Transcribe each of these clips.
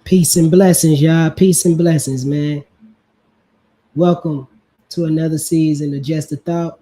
Peace and blessings, y'all. Peace and blessings, man. Welcome to another season of Just a Thought.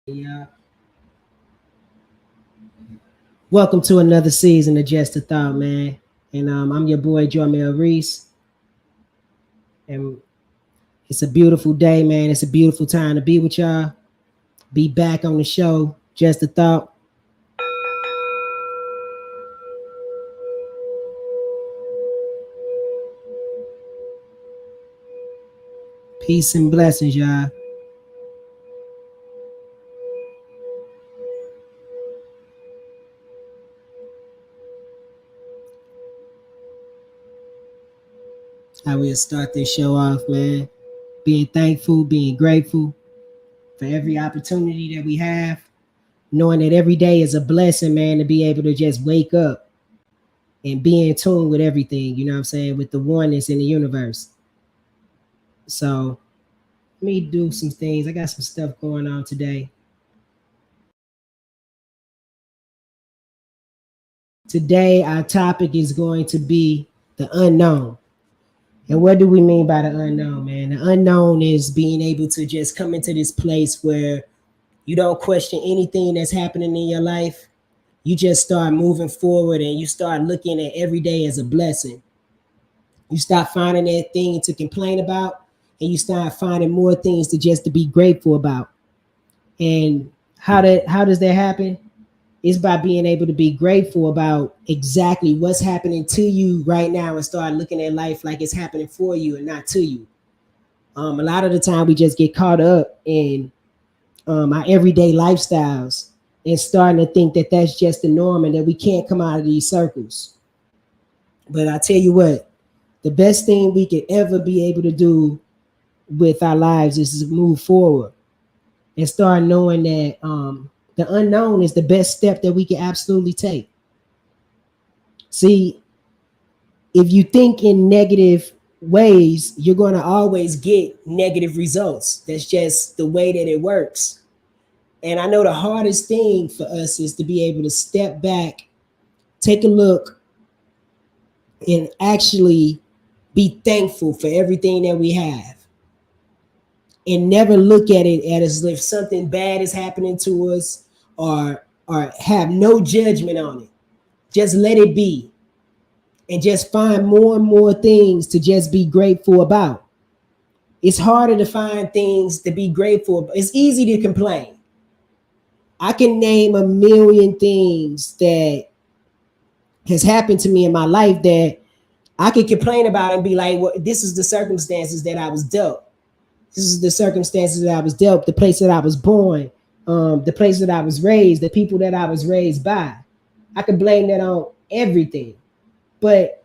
Yeah. Welcome to another season of Just a Thought, man. And I'm your boy, Jormel Reese. And it's a beautiful day, man. It's a beautiful time to be with y'all. Be back on the show, Just a Thought. Peace and blessings, y'all. I will start this show off, man. Being thankful, being grateful for every opportunity that we have, knowing that every day is a blessing, man, to be able to just wake up and be in tune with everything, you know what I'm saying, with the oneness in the universe. So let me do some things. I got some stuff going on today. Today, our topic is going to be the unknown. And what do we mean by the unknown, man? The unknown is being able to just come into this place where you don't question anything that's happening in your life. You just start moving forward and you start looking at every day as a blessing. You stop finding that thing to complain about, and you start finding more things to be grateful about. And how does that happen? It's by being able to be grateful about exactly what's happening to you right now and start looking at life like it's happening for you and not to you. A lot of the time we just get caught up in our everyday lifestyles and starting to think that that's just the norm and that we can't come out of these circles. But I tell you what, the best thing we could ever be able to do with our lives is to move forward and start knowing that the unknown is the best step that we can absolutely take. See, if you think in negative ways, you're going to always get negative results. That's just the way that it works. And I know the hardest thing for us is to be able to step back, take a look, and actually be thankful for everything that we have and never look at it as if something bad is happening to us, or have no judgment on it. Just let it be and just find more and more things to just be grateful about. It's harder to find things to be grateful about. It's easy to complain. I can name a million things that has happened to me in my life that I could complain about and be like, well, this is the circumstances that I was dealt. This is the circumstances that I was dealt, the place that I was born, the place that I was raised, the people that I was raised by. I could blame that on everything. But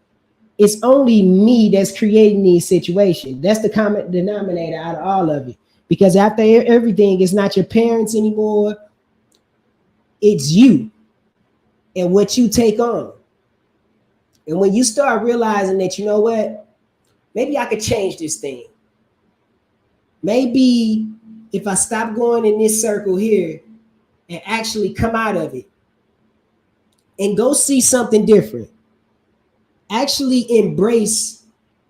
it's only me that's creating these situations. That's the common denominator out of all of it. Because after everything, it's not your parents anymore. It's you and what you take on. And when you start realizing that, you know what, maybe I could change this thing. Maybe if I stop going in this circle here and actually come out of it and go see something different, actually embrace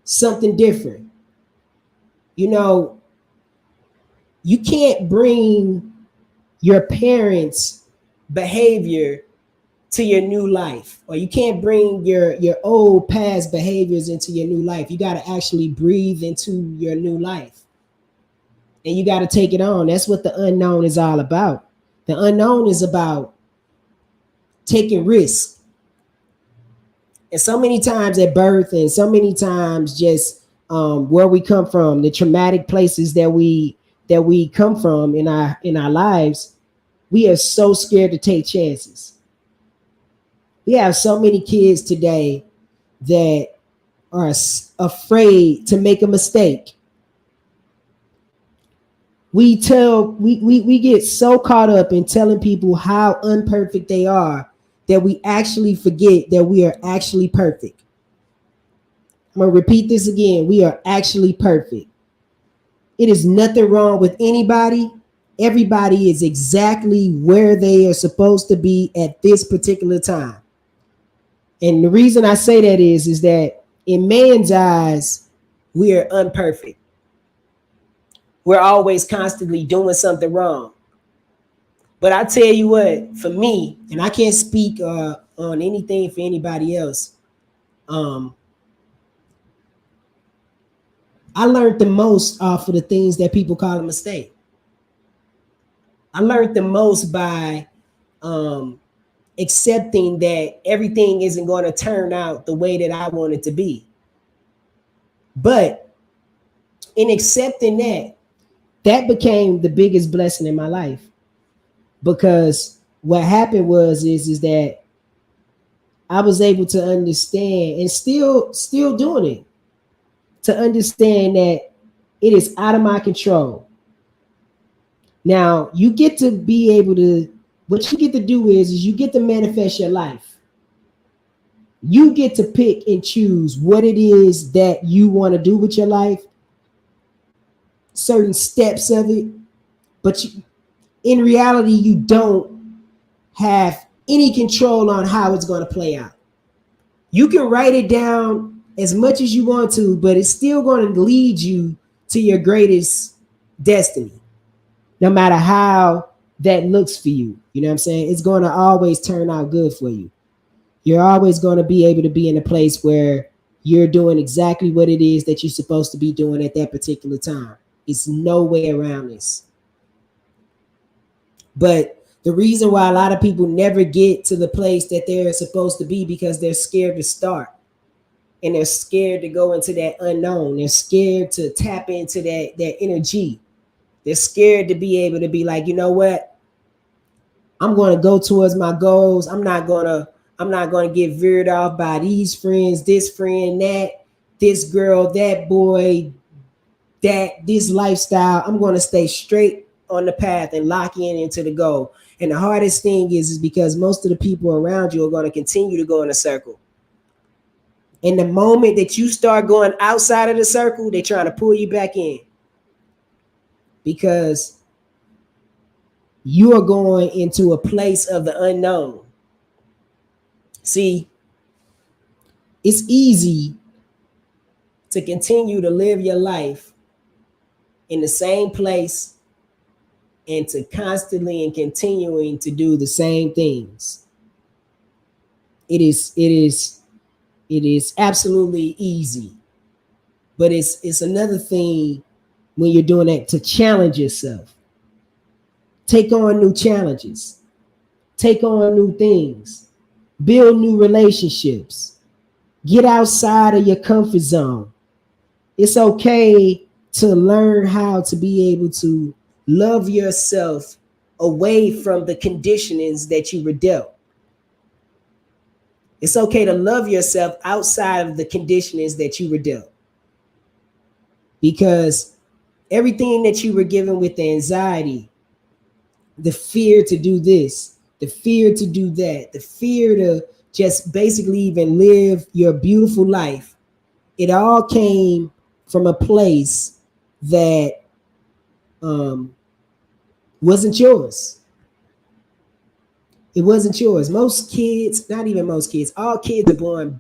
something different. You know, you can't bring your parents' behavior to your new life, or you can't bring your old past behaviors into your new life. You got to actually breathe into your new life, and you got to take it on. That's what the unknown is all about. The unknown is about taking risks. And so many times at birth, and so many times just where we come from, the traumatic places that we come from in our lives, we are so scared to take chances. We have so many kids today that are afraid to make a mistake. We get so caught up in telling people how unperfect they are that we actually forget that we are actually perfect. I'm gonna repeat this again. We are actually perfect. It is nothing wrong with anybody. Everybody is exactly where they are supposed to be at this particular time. And the reason I say that is that in man's eyes, we are unperfect. We're always constantly doing something wrong. But I tell you what, for me, and I can't speak on anything for anybody else. Um, I learned the most off of the things that people call a mistake. I learned the most by um, accepting that everything isn't going to turn out the way that I want it to be. But in accepting that, that became the biggest blessing in my life, because what happened is that I was able to understand, and still doing it, to understand that it is out of my control. Now you get to be able to, what you get to do is you get to manifest your life. You get to pick and choose what it is that you want to do with your life, certain steps of it, but in reality, you don't have any control on how it's going to play out. You can write it down as much as you want to, but it's still going to lead you to your greatest destiny, no matter how that looks for you. You know what I'm saying? It's going to always turn out good for you. You're always going to be able to be in a place where you're doing exactly what it is that you're supposed to be doing at that particular time. It's no way around this. But the reason why a lot of people never get to the place that they're supposed to be, because they're scared to start, and they're scared to go into that unknown. They're scared to tap into that energy. They're scared to be able to be like, you know what? I'm going to go towards my goals. I'm not going to get veered off by these friends, this friend, that, this girl, that boy, that this lifestyle. I'm going to stay straight on the path and lock in into the goal. And the hardest thing is because most of the people around you are going to continue to go in a circle. And the moment that you start going outside of the circle, they're trying to pull you back in, because you are going into a place of the unknown. See, it's easy to continue to live your life in the same place and to constantly and continuing to do the same things. It is absolutely easy. But it's another thing when you're doing that, to challenge yourself. Take on new challenges. Take on new things. Build new relationships. Get outside of your comfort zone. It's okay to learn how to be able to love yourself away from the conditionings that you were dealt. It's okay to love yourself outside of the conditionings that you were dealt. Because everything that you were given with the anxiety, the fear to do this, the fear to do that, the fear to just basically even live your beautiful life, it all came from a place that wasn't yours. It wasn't yours. Most kids, not even most kids, all kids are born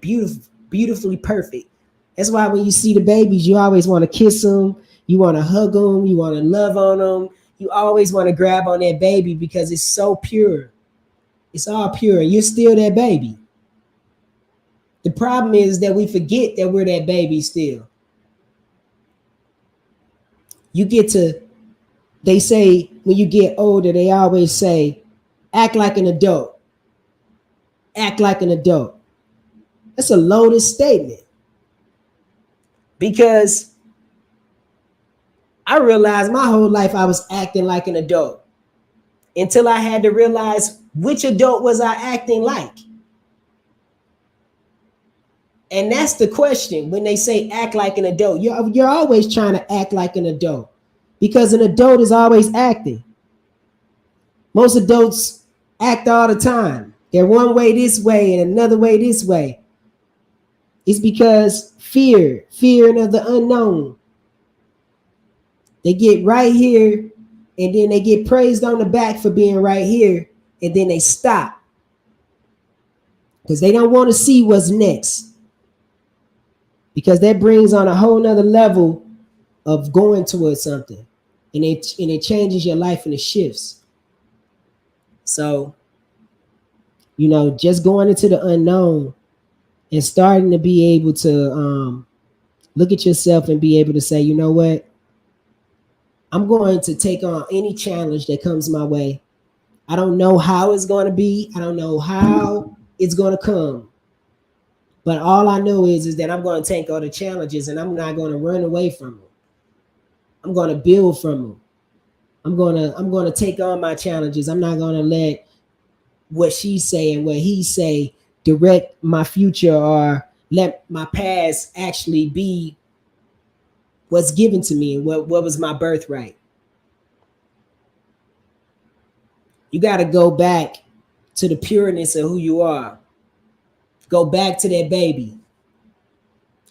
beautifully perfect. That's why when you see the babies, you always want to kiss them, you want to hug them, you want to love on them. You always want to grab on that baby because it's so pure. It's all pure. You're still that baby. The problem is that we forget that we're that baby still. You get to, they say when you get older, they always say, act like an adult. Act like an adult. That's a loaded statement, because I realized my whole life I was acting like an adult until I had to realize which adult was I acting like. And that's the question when they say act like an adult. You're always trying to act like an adult, because an adult is always acting. Most adults act all the time. They're one way this way and another way this way. It's because fear of the unknown. They get right here, and then they get praised on the back for being right here, and then they stop because they don't want to see what's next, because that brings on a whole nother level of going towards something, and it changes your life and it shifts. So, just going into the unknown and starting to be able to look at yourself and be able to say, you know what, I'm going to take on any challenge that comes my way. I don't know how it's going to be. I don't know how it's going to come. But all I know is that I'm going to take all the challenges, and I'm not going to run away from them. I'm going to build from them. I'm going to take on my challenges. I'm not going to let what she say and what he say direct my future, or let my past actually be what's given to me and what was my birthright. You got to go back to the pureness of who you are. Go back to that baby.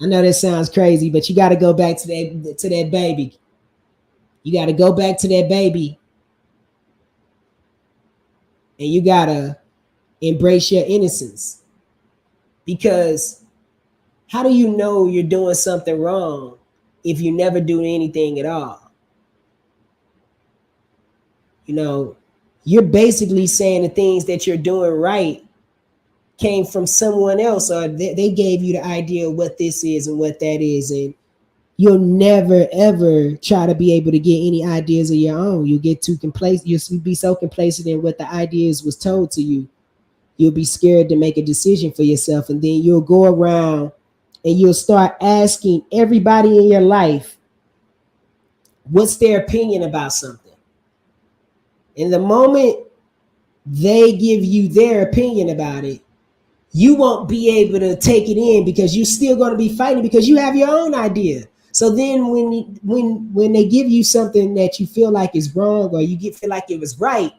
I know that sounds crazy, but you got to go back to that baby. You got to go back to that baby, and you got to embrace your innocence. Because how do you know you're doing something wrong if you never do anything at all? You're basically saying the things that you're doing right came from someone else, or they gave you the idea of what this is and what that is, and you'll never ever try to be able to get any ideas of your own. You get too complacent. You'll be so complacent in what the ideas was told to you. You'll be scared to make a decision for yourself, and then you'll go around and you'll start asking everybody in your life what's their opinion about something. And the moment they give you their opinion about it, you won't be able to take it in, because you're still going to be fighting, because you have your own idea. So then when they give you something that you feel like is wrong, or feel like it was right,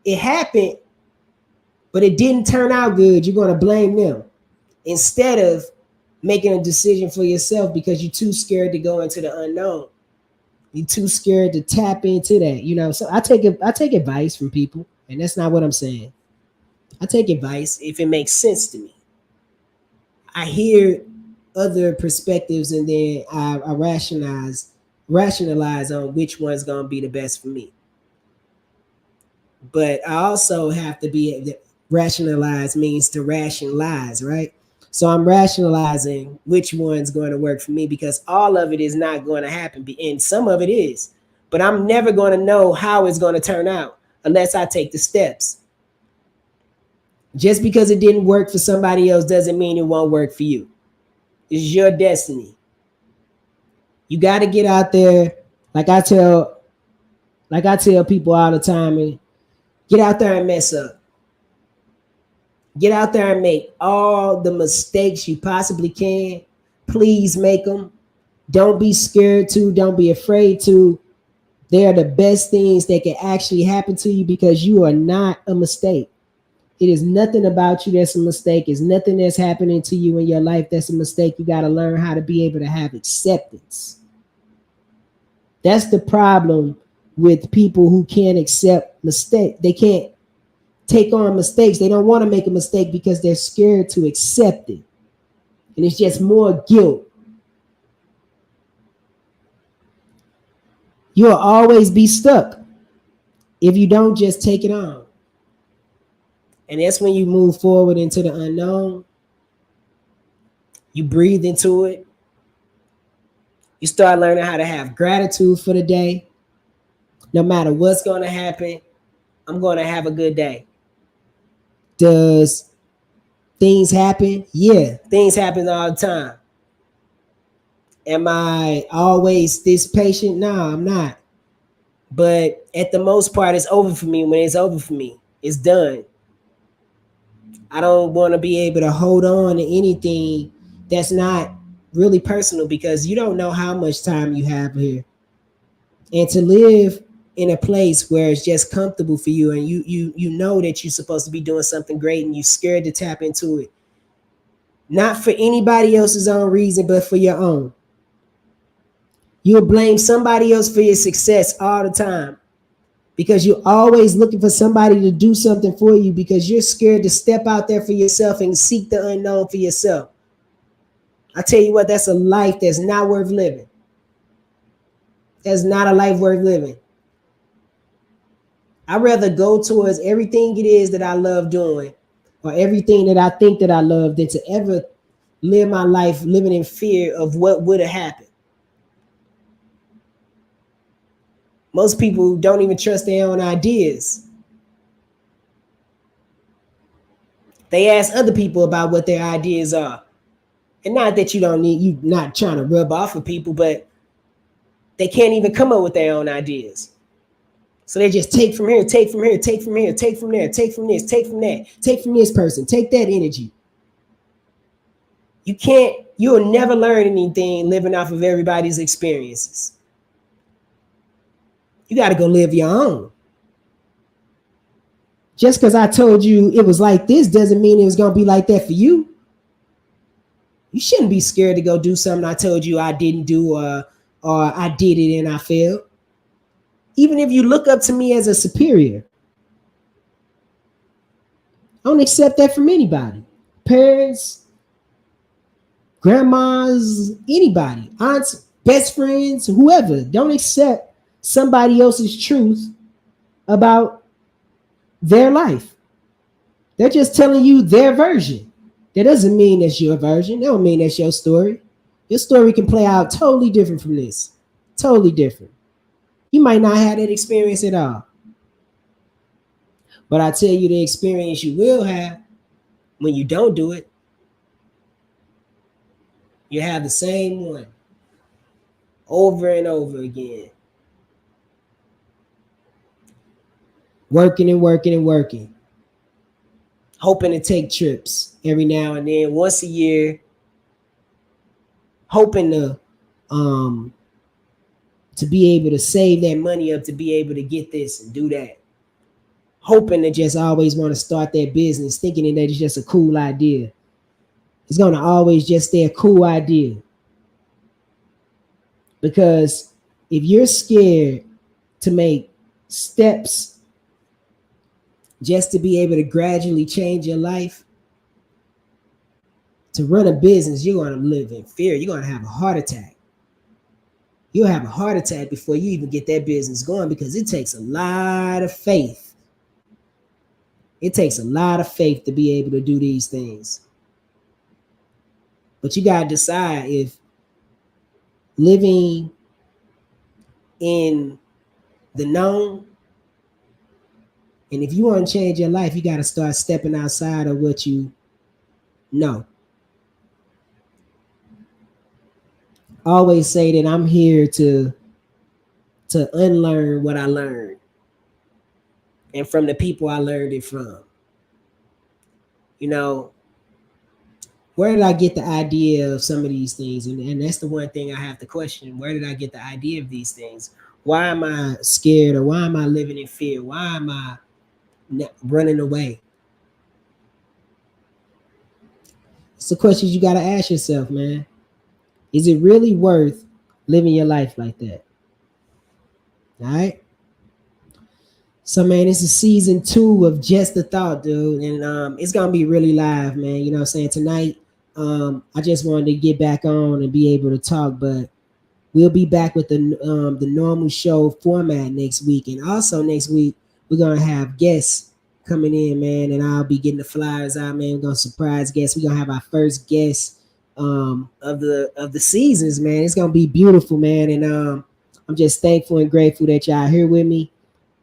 it happened, but it didn't turn out good, you're going to blame them instead of making a decision for yourself, because you're too scared to go into the unknown. You're too scared to tap into that. So I take advice from people, and that's not what I'm saying. I take advice if it makes sense to me. I hear other perspectives, and then I rationalize on which one's gonna be the best for me. But I also have to be rationalize means to rationalize, right? So I'm rationalizing which one's going to work for me, because all of it is not going to happen, and some of it is. But I'm never going to know how it's going to turn out unless I take the steps. Just because it didn't work for somebody else doesn't mean it won't work for you. It's your destiny. You got to get out there, like I tell people all the time, and get out there and mess up. Get out there and make all the mistakes you possibly can. Please make them. Don't be scared to. Don't be afraid to. They are the best things that can actually happen to you, because you are not a mistake. It is nothing about you that's a mistake. It's nothing that's happening to you in your life that's a mistake. You got to learn how to be able to have acceptance. That's the problem with people who can't accept mistake. They can't take on mistakes. They don't want to make a mistake because they're scared to accept it. And it's just more guilt. You'll always be stuck if you don't just take it on. And that's when you move forward into the unknown. You breathe into it. You start learning how to have gratitude for the day. No matter what's going to happen, I'm going to have a good day. Does things happen? Yeah, things happen all the time. Am I always this patient? No, I'm not. But at the most part, it's over for me. When it's over for me, it's done. I don't want to be able to hold on to anything that's not really personal, because you don't know how much time you have here. And to live in a place where it's just comfortable for you, and you know that you're supposed to be doing something great, and you're scared to tap into it. Not for anybody else's own reason, but for your own. You'll blame somebody else for your success all the time because you're always looking for somebody to do something for you because you're scared to step out there for yourself and seek the unknown for yourself. I tell you what, that's a life that's not worth living. That's not a life worth living. I'd rather go towards everything it is that I love doing or everything that I think that I love than to ever live my life living in fear of what would have happened. Most people don't even trust their own ideas. They ask other people about what their ideas are. And not that you not trying to rub off of people, but they can't even come up with their own ideas. So they just take from here, take from here, take from here, take from there, take from this, take from that, take from this person, take that energy. You'll never learn anything living off of everybody's experiences. You got to go live your own. Just because I told you it was like this doesn't mean it was going to be like that for you. You shouldn't be scared to go do something I told you I didn't do or I did it and I failed. Even if you look up to me as a superior, I don't accept that from anybody. Parents, grandmas, anybody, aunts, best friends, whoever. Don't accept somebody else's truth about their life. They're just telling you their version. That doesn't mean that's your version. That don't mean that's your story. Your story can play out totally different from this. Totally different. You might not have that experience at all. But I tell you the experience you will have when you don't do it. You have the same one over and over again. Working and working and working. Hoping to take trips every now and then, once a year. Hoping to be able to save that money up to be able to get this and do that. Hoping to just always want to start that business, thinking that it's just a cool idea. It's going to always just stay a cool idea. Because if you're scared to make steps just to be able to gradually change your life, to run a business, you're going to live in fear. You're going to have a heart attack. You'll have a heart attack before you even get that business going because it takes a lot of faith. It takes a lot of faith to be able to do these things. But you got to decide if living in the known, and if you want to change your life, you got to start stepping outside of what you know. I always say that I'm here to unlearn what I learned and from the people I learned it from. You know, where did I get the idea of some of these things? And that's the one thing I have to question. Where did I get the idea of these things? Why am I scared or why am I living in fear? Why am I running away? It's the questions you got to ask yourself, man. Is it really worth living your life like that? All right. So, man, this is season 2 of Just the Thought, dude. And it's going to be really live, man. You know what I'm saying? Tonight, I just wanted to get back on and be able to talk. But we'll be back with the normal show format next week. And also next week, we're going to have guests coming in, man. And I'll be getting the flyers out, man. We're going to surprise guests. We're going to have our first guest of the seasons, man. It's going to be beautiful, man. And I'm just thankful and grateful that y'all here with me.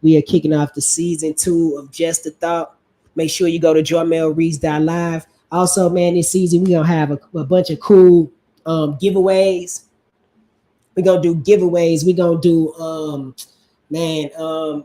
We are kicking off the season 2 of Just a Thought. Make sure you go to JormelReese.live. Also, man, this season we're gonna have a bunch of cool giveaways. We're gonna do giveaways. We're gonna do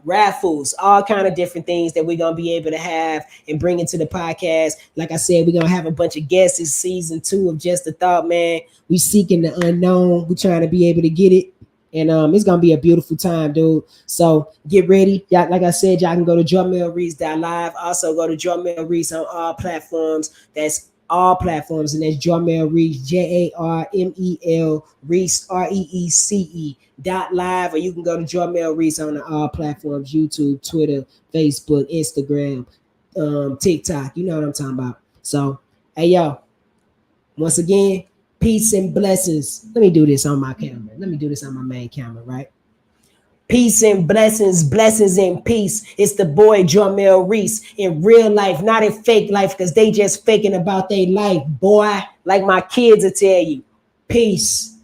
raffles, all kind of different things that we're gonna be able to have and bring into the podcast. Like I said, we're gonna have a bunch of guests in season 2 of Just a Thought, man. We seeking the unknown. We're trying to be able to get it. And it's gonna be a beautiful time, dude. So get ready. Y'all, like I said, y'all can go to JormelReese.live. Also go to Jormel Reese on all platforms. That's all platforms, and that's Jarmel Reese, Jarmel Reese, Reece .live, or you can go to Jarmel Reese on the all platforms: YouTube, Twitter, Facebook, Instagram, TikTok. You know what I'm talking about. So, hey yo, once again, peace and blessings. Let me do this on my camera. Let me do this on my main camera, right? Peace and blessings, blessings and peace. It's the boy Jarmel Reese in real life, not in fake life, because they just faking about their life, boy. Like my kids will tell you. Peace.